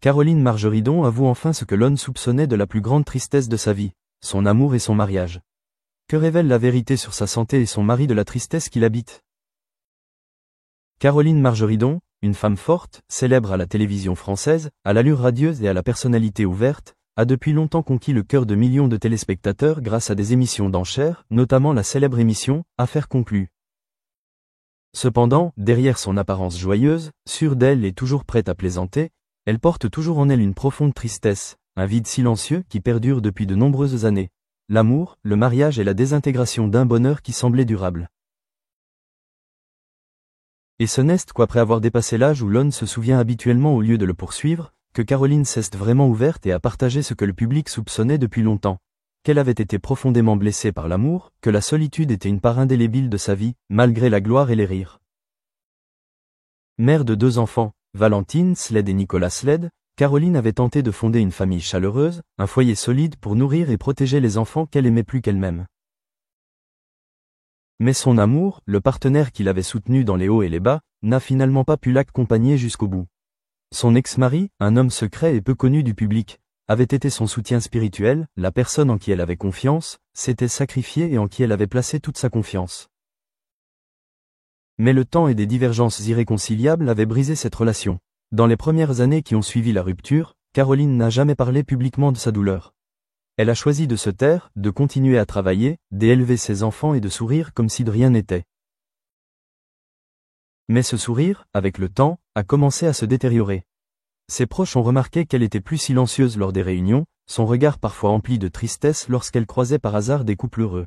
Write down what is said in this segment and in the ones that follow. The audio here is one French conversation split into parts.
Caroline Margeridon avoue enfin ce que Lon soupçonnait de la plus grande tristesse de sa vie, son amour et son mariage. Que révèle la vérité sur sa santé et son mari de la tristesse qu'il habite? Caroline Margeridon, une femme forte, célèbre à la télévision française, à l'allure radieuse et à la personnalité ouverte, a depuis longtemps conquis le cœur de millions de téléspectateurs grâce à des émissions d'enchères, notamment la célèbre émission « Affaires conclues ». Cependant, derrière son apparence joyeuse, sûre d'elle et toujours prête à plaisanter, elle porte toujours en elle une profonde tristesse, un vide silencieux qui perdure depuis de nombreuses années. L'amour, le mariage et la désintégration d'un bonheur qui semblait durable. Et ce n'est qu'après avoir dépassé l'âge où Lon se souvient habituellement au lieu de le poursuivre, que Caroline s'est vraiment ouverte et a partagé ce que le public soupçonnait depuis longtemps. Qu'elle avait été profondément blessée par l'amour, que la solitude était une part indélébile de sa vie, malgré la gloire et les rires. Mère de 2 enfants, Valentine Sled et Nicolas Sled, Caroline avait tenté de fonder une famille chaleureuse, un foyer solide pour nourrir et protéger les enfants qu'elle aimait plus qu'elle-même. Mais son amour, le partenaire qui l'avait soutenu dans les hauts et les bas, n'a finalement pas pu l'accompagner jusqu'au bout. Son ex-mari, un homme secret et peu connu du public, avait été son soutien spirituel, la personne en qui elle avait confiance, s'était sacrifiée et en qui elle avait placé toute sa confiance. Mais le temps et des divergences irréconciliables avaient brisé cette relation. Dans les premières années qui ont suivi la rupture, Caroline n'a jamais parlé publiquement de sa douleur. Elle a choisi de se taire, de continuer à travailler, d'élever ses enfants et de sourire comme si de rien n'était. Mais ce sourire, avec le temps, a commencé à se détériorer. Ses proches ont remarqué qu'elle était plus silencieuse lors des réunions, son regard parfois empli de tristesse lorsqu'elle croisait par hasard des couples heureux.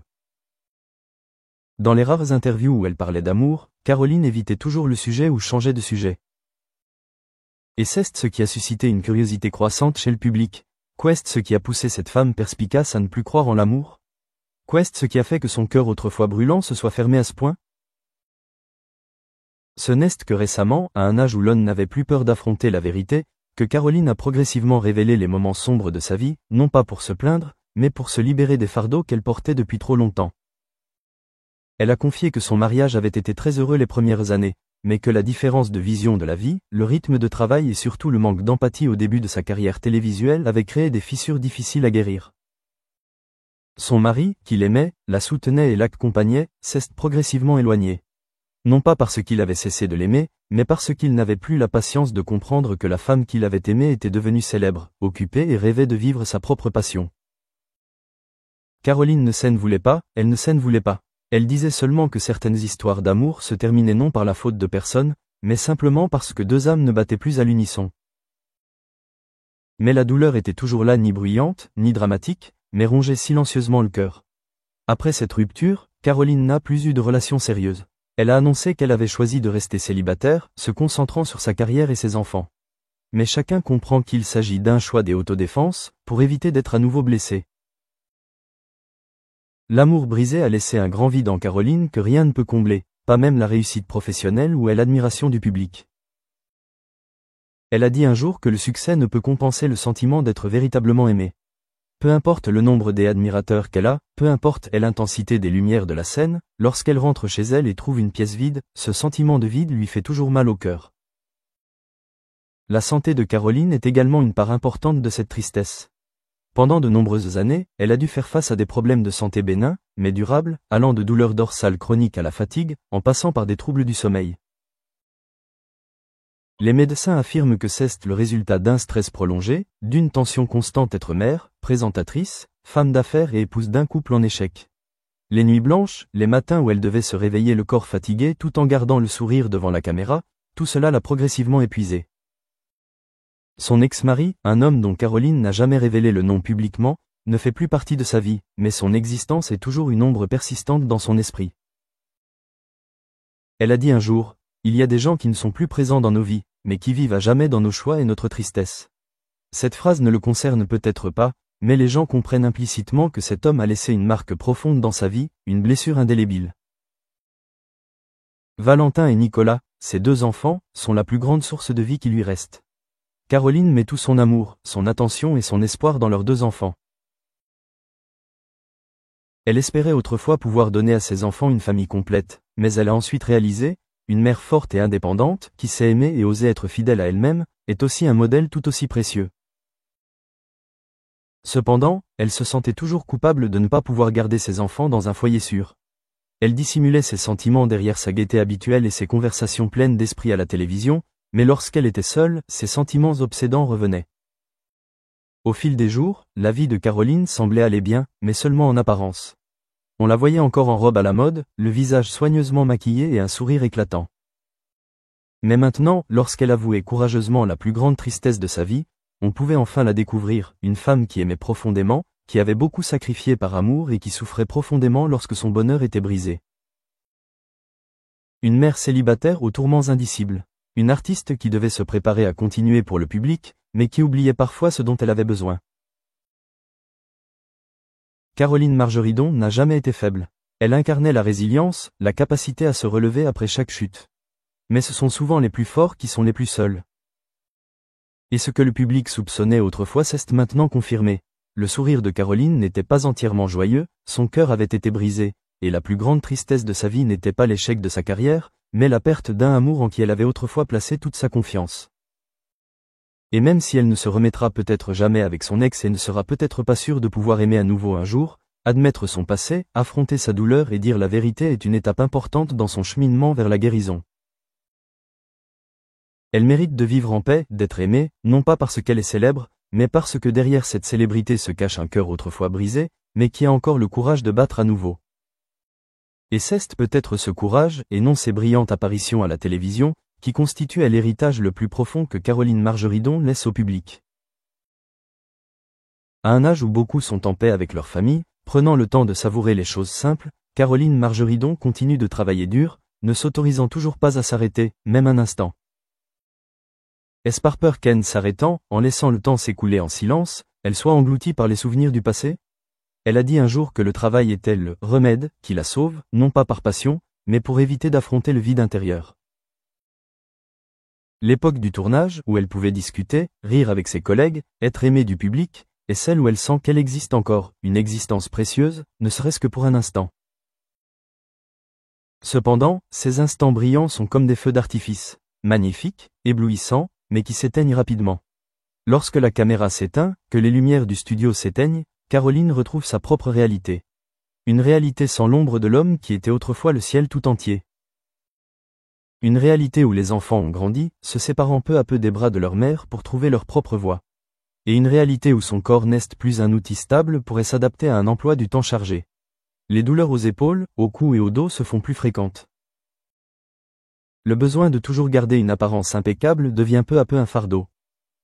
Dans les rares interviews où elle parlait d'amour, Caroline évitait toujours le sujet ou changeait de sujet. Et c'est ce qui a suscité une curiosité croissante chez le public. Qu'est ce qui a poussé cette femme perspicace à ne plus croire en l'amour? Qu'est ce qui a fait que son cœur autrefois brûlant se soit fermé à ce point? Ce n'est que récemment, à un âge où Lon n'avait plus peur d'affronter la vérité, que Caroline a progressivement révélé les moments sombres de sa vie, non pas pour se plaindre, mais pour se libérer des fardeaux qu'elle portait depuis trop longtemps. Elle a confié que son mariage avait été très heureux les premières années, mais que la différence de vision de la vie, le rythme de travail et surtout le manque d'empathie au début de sa carrière télévisuelle avaient créé des fissures difficiles à guérir. Son mari, qui l'aimait, la soutenait et l'accompagnait, s'est progressivement éloigné. Non pas parce qu'il avait cessé de l'aimer, mais parce qu'il n'avait plus la patience de comprendre que la femme qu'il avait aimée était devenue célèbre, occupée et rêvait de vivre sa propre passion. Caroline ne s'en voulait pas, elle ne s'en voulait pas. Elle disait seulement que certaines histoires d'amour se terminaient non par la faute de personne, mais simplement parce que 2 âmes ne battaient plus à l'unisson. Mais la douleur était toujours là, ni bruyante, ni dramatique, mais rongeait silencieusement le cœur. Après cette rupture, Caroline n'a plus eu de relation sérieuse. Elle a annoncé qu'elle avait choisi de rester célibataire, se concentrant sur sa carrière et ses enfants. Mais chacun comprend qu'il s'agit d'un choix des autodéfenses, pour éviter d'être à nouveau blessé. L'amour brisé a laissé un grand vide en Caroline que rien ne peut combler, pas même la réussite professionnelle ou l'admiration du public. Elle a dit un jour que le succès ne peut compenser le sentiment d'être véritablement aimée. Peu importe le nombre des admirateurs qu'elle a, peu importe l'intensité des lumières de la scène, lorsqu'elle rentre chez elle et trouve une pièce vide, ce sentiment de vide lui fait toujours mal au cœur. La santé de Caroline est également une part importante de cette tristesse. Pendant de nombreuses années, elle a dû faire face à des problèmes de santé bénins, mais durables, allant de douleurs dorsales chroniques à la fatigue, en passant par des troubles du sommeil. Les médecins affirment que c'est le résultat d'un stress prolongé, d'une tension constante être mère, présentatrice, femme d'affaires et épouse d'un couple en échec. Les nuits blanches, les matins où elle devait se réveiller le corps fatigué tout en gardant le sourire devant la caméra, tout cela l'a progressivement épuisée. Son ex-mari, un homme dont Caroline n'a jamais révélé le nom publiquement, ne fait plus partie de sa vie, mais son existence est toujours une ombre persistante dans son esprit. Elle a dit un jour, « Il y a des gens qui ne sont plus présents dans nos vies, mais qui vivent à jamais dans nos choix et notre tristesse. » Cette phrase ne le concerne peut-être pas, mais les gens comprennent implicitement que cet homme a laissé une marque profonde dans sa vie, une blessure indélébile. Valentin et Nicolas, ses 2 enfants, sont la plus grande source de vie qui lui reste. Caroline met tout son amour, son attention et son espoir dans leurs 2 enfants. Elle espérait autrefois pouvoir donner à ses enfants une famille complète, mais elle a ensuite réalisé, une mère forte et indépendante, qui sait aimer et oser être fidèle à elle-même, est aussi un modèle tout aussi précieux. Cependant, elle se sentait toujours coupable de ne pas pouvoir garder ses enfants dans un foyer sûr. Elle dissimulait ses sentiments derrière sa gaieté habituelle et ses conversations pleines d'esprit à la télévision, mais lorsqu'elle était seule, ses sentiments obsédants revenaient. Au fil des jours, la vie de Caroline semblait aller bien, mais seulement en apparence. On la voyait encore en robe à la mode, le visage soigneusement maquillé et un sourire éclatant. Mais maintenant, lorsqu'elle avouait courageusement la plus grande tristesse de sa vie, on pouvait enfin la découvrir, une femme qui aimait profondément, qui avait beaucoup sacrifié par amour et qui souffrait profondément lorsque son bonheur était brisé. Une mère célibataire aux tourments indicibles. Une artiste qui devait se préparer à continuer pour le public, mais qui oubliait parfois ce dont elle avait besoin. Caroline Margeridon n'a jamais été faible. Elle incarnait la résilience, la capacité à se relever après chaque chute. Mais ce sont souvent les plus forts qui sont les plus seuls. Et ce que le public soupçonnait autrefois s'est maintenant confirmé. Le sourire de Caroline n'était pas entièrement joyeux, son cœur avait été brisé, et la plus grande tristesse de sa vie n'était pas l'échec de sa carrière, mais la perte d'un amour en qui elle avait autrefois placé toute sa confiance. Et même si elle ne se remettra peut-être jamais avec son ex et ne sera peut-être pas sûre de pouvoir aimer à nouveau un jour, admettre son passé, affronter sa douleur et dire la vérité est une étape importante dans son cheminement vers la guérison. Elle mérite de vivre en paix, d'être aimée, non pas parce qu'elle est célèbre, mais parce que derrière cette célébrité se cache un cœur autrefois brisé, mais qui a encore le courage de battre à nouveau. Et c'est peut-être ce courage, et non ses brillantes apparitions à la télévision, qui constitue l'héritage le plus profond que Caroline Margeridon laisse au public. À un âge où beaucoup sont en paix avec leur famille, prenant le temps de savourer les choses simples, Caroline Margeridon continue de travailler dur, ne s'autorisant toujours pas à s'arrêter, même un instant. Est-ce par peur qu'en s'arrêtant, en laissant le temps s'écouler en silence, elle soit engloutie par les souvenirs du passé? Elle a dit un jour que le travail était le « remède » qui la sauve, non pas par passion, mais pour éviter d'affronter le vide intérieur. L'époque du tournage, où elle pouvait discuter, rire avec ses collègues, être aimée du public, est celle où elle sent qu'elle existe encore, une existence précieuse, ne serait-ce que pour un instant. Cependant, ces instants brillants sont comme des feux d'artifice, magnifiques, éblouissants, mais qui s'éteignent rapidement. Lorsque la caméra s'éteint, que les lumières du studio s'éteignent, Caroline retrouve sa propre réalité. Une réalité sans l'ombre de l'homme qui était autrefois le ciel tout entier. Une réalité où les enfants ont grandi, se séparant peu à peu des bras de leur mère pour trouver leur propre voie. Et une réalité où son corps n'est plus un outil stable pourrait s'adapter à un emploi du temps chargé. Les douleurs aux épaules, au cou et au dos se font plus fréquentes. Le besoin de toujours garder une apparence impeccable devient peu à peu un fardeau.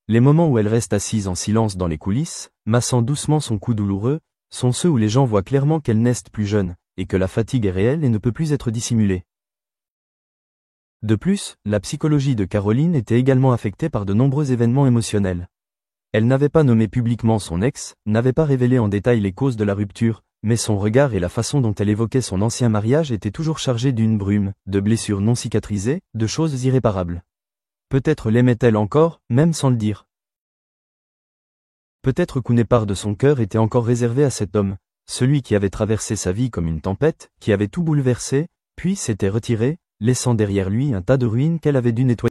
Les moments où elle reste assise en silence dans les coulisses, massant doucement son cou douloureux, sont ceux où les gens voient clairement qu'elle n'est plus jeune, et que la fatigue est réelle et ne peut plus être dissimulée. De plus, la psychologie de Caroline était également affectée par de nombreux événements émotionnels. Elle n'avait pas nommé publiquement son ex, n'avait pas révélé en détail les causes de la rupture, mais son regard et la façon dont elle évoquait son ancien mariage étaient toujours chargés d'une brume, de blessures non cicatrisées, de choses irréparables. Peut-être l'aimait-elle encore, même sans le dire. Peut-être qu'une part de son cœur était encore réservée à cet homme, celui qui avait traversé sa vie comme une tempête, qui avait tout bouleversé, puis s'était retiré, laissant derrière lui un tas de ruines qu'elle avait dû nettoyer.